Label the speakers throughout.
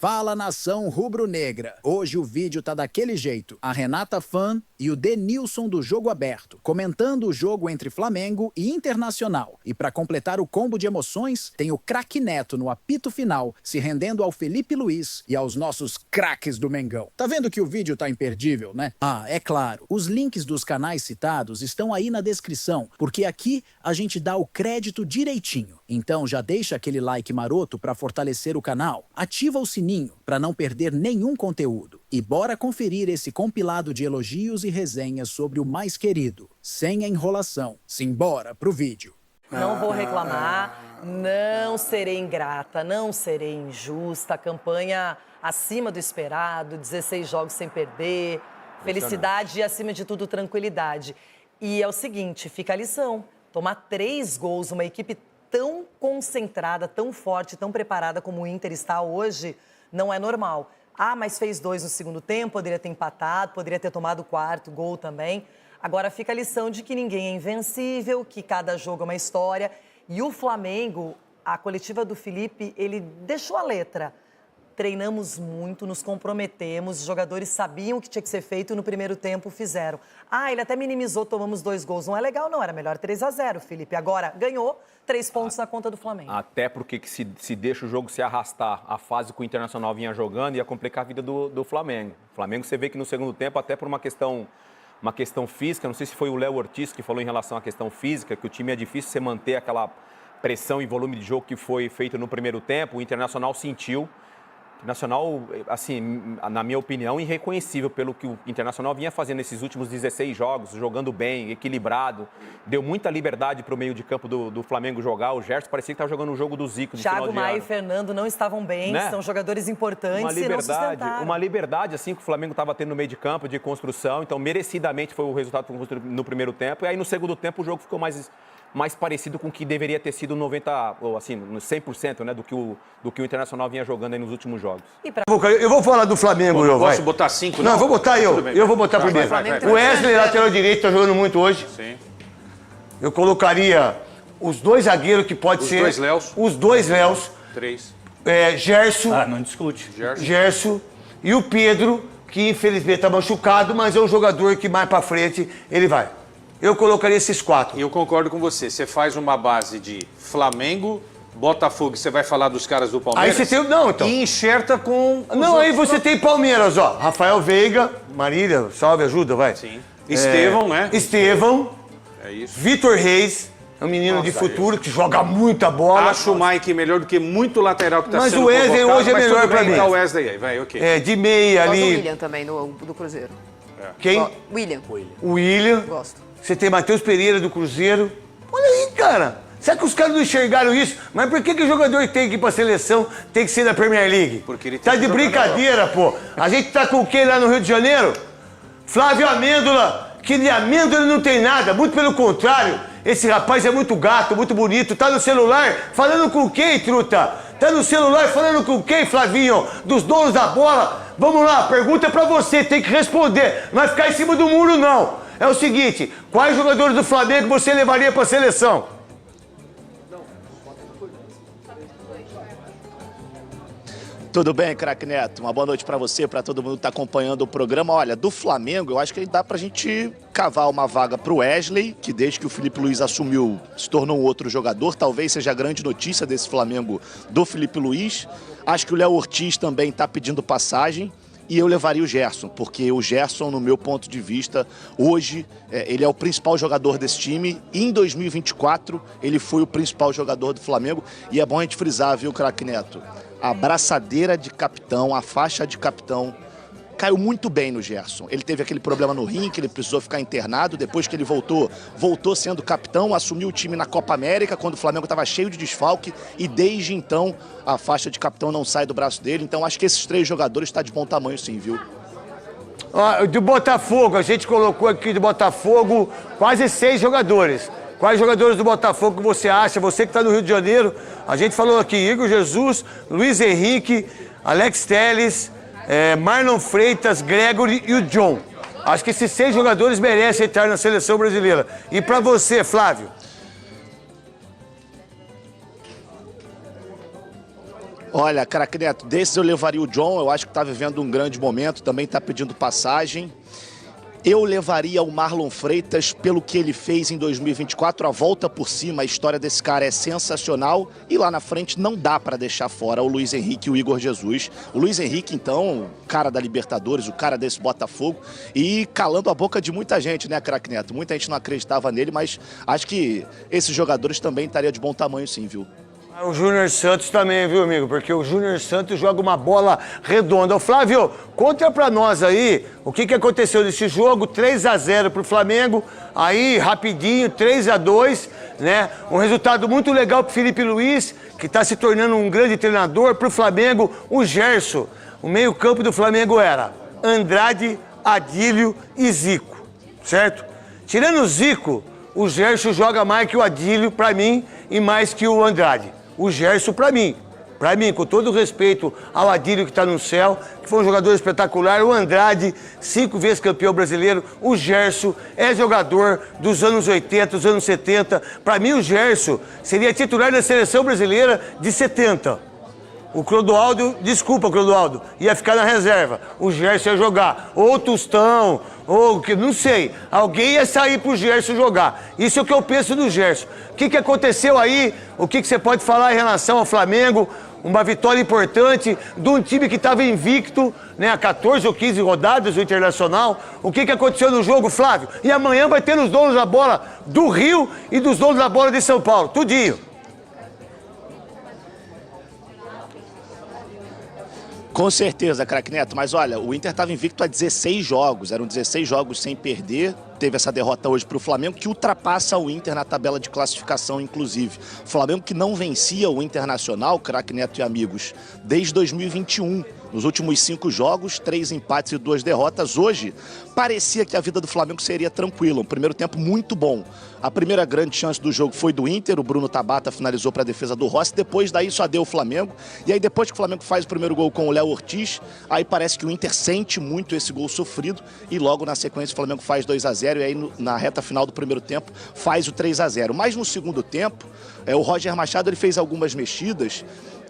Speaker 1: Fala, nação rubro-negra. Hoje o vídeo tá daquele jeito. A Renata Fã e o Denilson do Jogo Aberto, comentando o jogo entre Flamengo e Internacional. E para completar o combo de emoções, tem o craque Neto no apito final, se rendendo ao Felipe Luiz e aos nossos craques do Mengão. Tá vendo que o vídeo tá imperdível, né? Ah, é claro, os links dos canais citados estão aí na descrição, porque aqui a gente dá o crédito direitinho. Então já deixa aquele like maroto para fortalecer o canal, ativa o sininho para não perder nenhum conteúdo. E bora conferir esse compilado de elogios e resenhas sobre o mais querido, sem a enrolação. Simbora pro vídeo.
Speaker 2: Não vou reclamar, não serei ingrata, não serei injusta. Campanha acima do esperado, 16 jogos sem perder, felicidade e, acima de tudo, tranquilidade. E é o seguinte, fica a lição. Tomar 3 gols, uma equipe tão concentrada, tão forte, tão preparada como o Inter está hoje, não é normal. Ah, mas fez 2 no segundo tempo, poderia ter empatado, poderia ter tomado o 4º gol também. Agora fica a lição de que ninguém é invencível, que cada jogo é uma história. E o Flamengo, a coletiva do Felipe, ele deixou a letra. Treinamos muito, nos comprometemos, os jogadores sabiam o que tinha que ser feito e no primeiro tempo fizeram. Ah, ele até minimizou, tomamos 2 gols. Não é legal, não. Era melhor 3-0, Felipe. Agora, ganhou 3 pontos na conta do Flamengo.
Speaker 3: Até porque que se deixa o jogo se arrastar, a fase que o Internacional vinha jogando, ia complicar a vida do Flamengo. O Flamengo, você vê que no segundo tempo, até por uma questão física, não sei se foi o Léo Ortiz que falou em relação à questão física, que o time é difícil você manter aquela pressão e volume de jogo que foi feito no primeiro tempo. O Internacional sentiu. Internacional, assim, na minha opinião, irreconhecível pelo que o Internacional vinha fazendo nesses últimos 16 jogos, jogando bem, equilibrado. Deu muita liberdade para o meio de campo do Flamengo jogar. O Gerson parecia que estava jogando o jogo do Zico de final de ano.
Speaker 2: Thiago Maia e Fernando não estavam bem, né? São jogadores importantes e não sustentaram.
Speaker 3: Uma liberdade, assim, que o Flamengo estava tendo no meio de campo, de construção. Então, merecidamente foi o resultado no primeiro tempo. E aí, no segundo tempo, o jogo ficou mais parecido com o que deveria ter sido 90%, ou assim, 100%, né, do que o Internacional vinha jogando aí nos últimos jogos.
Speaker 4: Eu vou falar do Flamengo, eu
Speaker 5: posso botar 5?
Speaker 4: Não, vou botar eu vou botar primeiro. O Wesley, lateral direito, tá jogando muito hoje.
Speaker 5: Sim.
Speaker 4: Eu colocaria os 2 zagueiros que pode ser...
Speaker 5: Os 2 Léos.
Speaker 4: Os 2 Léos.
Speaker 5: 3.
Speaker 4: Gerson.
Speaker 6: Ah, não discute.
Speaker 4: Gerson. E o Pedro, que infelizmente tá machucado, mas é um jogador que mais pra frente ele vai. Eu colocaria esses 4.
Speaker 5: E eu concordo com você. Você faz uma base de Flamengo, Botafogo, você vai falar dos caras do Palmeiras.
Speaker 4: Aí você tem... Não, então.
Speaker 5: E enxerta com...
Speaker 4: Não, aí você tem Palmeiras, ó. Rafael Veiga, Marília, salve, ajuda, vai.
Speaker 5: Sim. Estevão, né?
Speaker 4: Estevão.
Speaker 5: É isso.
Speaker 4: Vitor Reis, é um menino de futuro que joga muita bola.
Speaker 5: Acho o Mike melhor do que muito lateral que tá
Speaker 4: mas
Speaker 5: sendo
Speaker 4: o Wesley
Speaker 5: convocado,
Speaker 4: hoje é
Speaker 5: mas
Speaker 4: melhor
Speaker 5: tudo
Speaker 4: pra
Speaker 5: bem,
Speaker 4: mim.
Speaker 5: Tá o Wesley aí, vai, ok.
Speaker 4: De meia
Speaker 7: Gosto do
Speaker 4: ali.
Speaker 7: William também, do Cruzeiro.
Speaker 4: Quem?
Speaker 7: William.
Speaker 4: O William.
Speaker 7: Gosto.
Speaker 4: Você tem Matheus Pereira do Cruzeiro. Olha aí, cara. Será que os caras não enxergaram isso? Mas por que o jogador tem que ir pra seleção, tem que ser da Premier League?
Speaker 5: Porque ele
Speaker 4: tá de brincadeira, pô. A gente tá com quem lá no Rio de Janeiro? Flávio Amêndola. Que de Amêndola não tem nada, muito pelo contrário. Esse rapaz é muito gato, muito bonito. Tá no celular falando com quem, truta? Tá no celular falando com quem, Flavinho? Dos donos da bola? Vamos lá, pergunta pra você, tem que responder. Não vai ficar em cima do muro, não. É o seguinte, quais jogadores do Flamengo você levaria pra seleção?
Speaker 6: Tudo bem, craque Neto? Uma boa noite pra você, pra todo mundo que tá acompanhando o programa. Olha, do Flamengo, eu acho que dá pra gente cavar uma vaga pro Wesley, que desde que o Felipe Luiz assumiu, se tornou um outro jogador. Talvez seja a grande notícia desse Flamengo do Felipe Luiz. Acho que o Léo Ortiz também tá pedindo passagem. E eu levaria o Gerson, porque o Gerson, no meu ponto de vista, hoje, ele é o principal jogador desse time. E em 2024, ele foi o principal jogador do Flamengo. E é bom a gente frisar, viu, craque Neto? A braçadeira de capitão, a faixa de capitão, caiu muito bem no Gerson. Ele teve aquele problema no rim, que ele precisou ficar internado. Depois que ele voltou sendo capitão, assumiu o time na Copa América, quando o Flamengo estava cheio de desfalque. E desde então, a faixa de capitão não sai do braço dele. Então, acho que esses 3 jogadores estão de bom tamanho sim, viu?
Speaker 4: Do Botafogo, a gente colocou aqui do Botafogo quase 6 jogadores. Quais jogadores do Botafogo que você acha? Você que está no Rio de Janeiro, a gente falou aqui, Igor Jesus, Luiz Henrique, Alex Telles, Marlon Freitas, Gregory e o John. Acho que esses 6 jogadores merecem entrar na seleção brasileira. E para você, Flávio?
Speaker 6: Olha, craque Neto, desses eu levaria o John, eu acho que está vivendo um grande momento, também está pedindo passagem. Eu levaria o Marlon Freitas pelo que ele fez em 2024, a volta por cima, a história desse cara é sensacional e lá na frente não dá para deixar fora o Luiz Henrique e o Igor Jesus. O Luiz Henrique, então, o cara da Libertadores, o cara desse Botafogo e calando a boca de muita gente, né, craque Neto? Muita gente não acreditava nele, mas acho que esses jogadores também estariam de bom tamanho sim, viu?
Speaker 4: O Júnior Santos também, viu, amigo? Porque o Júnior Santos joga uma bola redonda. Ô, Flávio, conta pra nós aí o que aconteceu nesse jogo, 3-0 pro Flamengo, aí rapidinho, 3-2, né? Um resultado muito legal pro Felipe Luiz, que tá se tornando um grande treinador. Pro Flamengo, o Gerson. O meio-campo do Flamengo era Andrade, Adílio e Zico, certo? Tirando o Zico, o Gerson joga mais que o Adílio, pra mim, e mais que o Andrade. O Gerson, pra mim, com todo o respeito ao Adílio que tá no céu, que foi um jogador espetacular, o Andrade, 5 vezes campeão brasileiro, o Gerson é jogador dos anos 80, dos anos 70. Pra mim, o Gerson seria titular da seleção brasileira de 70. O Clodoaldo, desculpa, Clodoaldo, ia ficar na reserva. O Gerson ia jogar. Ou o Tostão, ou que não sei. Alguém ia sair pro Gerson jogar. Isso é o que eu penso do Gerson. O que aconteceu aí? O que você pode falar em relação ao Flamengo? Uma vitória importante de um time que estava invicto, né, há 14 ou 15 rodadas, o Internacional. O que aconteceu no jogo, Flávio? E amanhã vai ter os donos da bola do Rio e dos donos da bola de São Paulo. Tudinho.
Speaker 6: Com certeza, craque Neto, mas olha, o Inter estava invicto a 16 jogos, eram 16 jogos sem perder, teve essa derrota hoje para o Flamengo, que ultrapassa o Inter na tabela de classificação, inclusive. O Flamengo que não vencia o Internacional, craque Neto e amigos, desde 2021. Nos últimos 5 jogos, 3 empates e 2 derrotas. Hoje, parecia que a vida do Flamengo seria tranquila. Um primeiro tempo muito bom. A primeira grande chance do jogo foi do Inter. O Bruno Tabata finalizou para a defesa do Rossi. Depois daí só deu o Flamengo. E aí depois que o Flamengo faz o primeiro gol com o Léo Ortiz, aí parece que o Inter sente muito esse gol sofrido. E logo na sequência o Flamengo faz 2-0. E aí na reta final do primeiro tempo faz o 3-0. Mas no segundo tempo, o Roger Machado ele fez algumas mexidas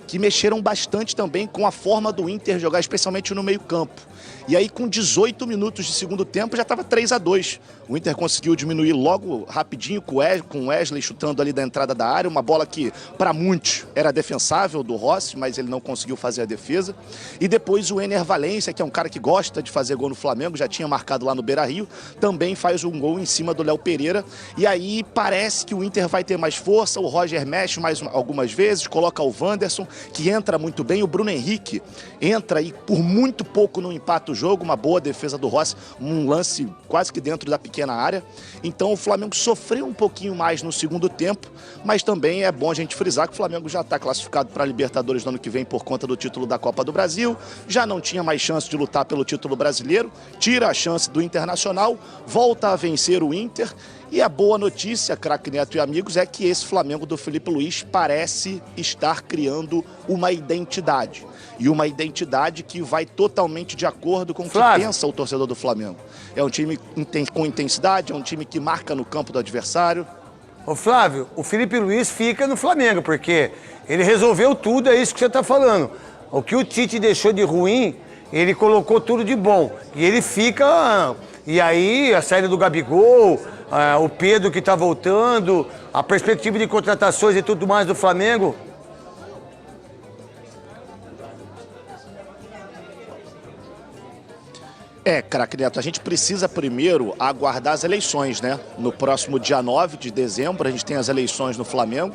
Speaker 6: que mexeram bastante também com a forma do Inter jogar, especialmente no meio-campo. E aí, com 18 minutos de segundo tempo, já estava 3-2. O Inter conseguiu diminuir logo rapidinho com o Wesley chutando ali da entrada da área. Uma bola que, para muitos, era defensável do Rossi, mas ele não conseguiu fazer a defesa. E depois o Ener Valencia, que é um cara que gosta de fazer gol no Flamengo, já tinha marcado lá no Beira-Rio, também faz um gol em cima do Léo Pereira. E aí parece que o Inter vai ter mais força. O Roger mexe mais algumas vezes, coloca o Wanderson, que entra muito bem. O Bruno Henrique entra aí por muito pouco no empate do jogo, uma boa defesa do Rossi, um lance quase que dentro da pequena área. Então o Flamengo sofreu um pouquinho mais no segundo tempo, mas também é bom a gente frisar que o Flamengo já está classificado para a Libertadores no ano que vem por conta do título da Copa do Brasil, já não tinha mais chance de lutar pelo título brasileiro, tira a chance do Internacional, volta a vencer o Inter. E a boa notícia, craque Neto e amigos, é que esse Flamengo do Felipe Luiz parece estar criando uma identidade. E uma identidade que vai totalmente de acordo com o que pensa o torcedor do Flamengo. É um time com intensidade, é um time que marca no campo do adversário.
Speaker 4: Ô Flávio, o Felipe Luiz fica no Flamengo, porque ele resolveu tudo, é isso que você está falando. O que o Tite deixou de ruim, ele colocou tudo de bom. E ele fica... E aí, a saída do Gabigol, o Pedro que está voltando, a perspectiva de contratações e tudo mais do Flamengo...
Speaker 6: Craque Neto, a gente precisa primeiro aguardar as eleições, né? No próximo dia 9 de dezembro, a gente tem as eleições no Flamengo.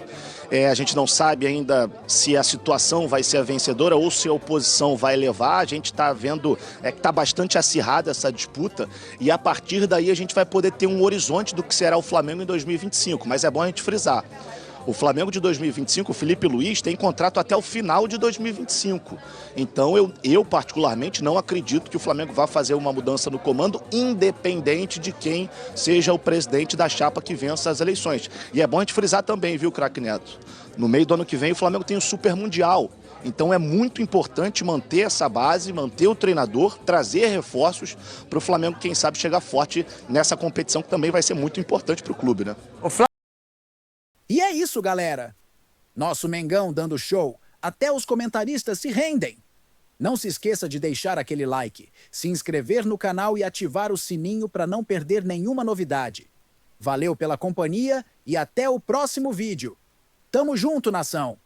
Speaker 6: A gente não sabe ainda se a situação vai ser a vencedora ou se a oposição vai levar. A gente está vendo que está bastante acirrada essa disputa e a partir daí a gente vai poder ter um horizonte do que será o Flamengo em 2025. Mas é bom a gente frisar. O Flamengo de 2025, o Felipe Luiz, tem contrato até o final de 2025. Então, eu particularmente não acredito que o Flamengo vá fazer uma mudança no comando, independente de quem seja o presidente da chapa que vença as eleições. E é bom a gente frisar também, viu, craque Neto? No meio do ano que vem, o Flamengo tem o Super Mundial. Então é muito importante manter essa base, manter o treinador, trazer reforços para o Flamengo, quem sabe, chegar forte nessa competição, que também vai ser muito importante para o clube, né?
Speaker 1: E é isso, galera. Nosso Mengão dando show Até os comentaristas se rendem. Não se esqueça de deixar aquele like, se inscrever no canal e ativar o sininho para não perder nenhuma novidade. Valeu pela companhia e até o próximo vídeo. Tamo junto, nação!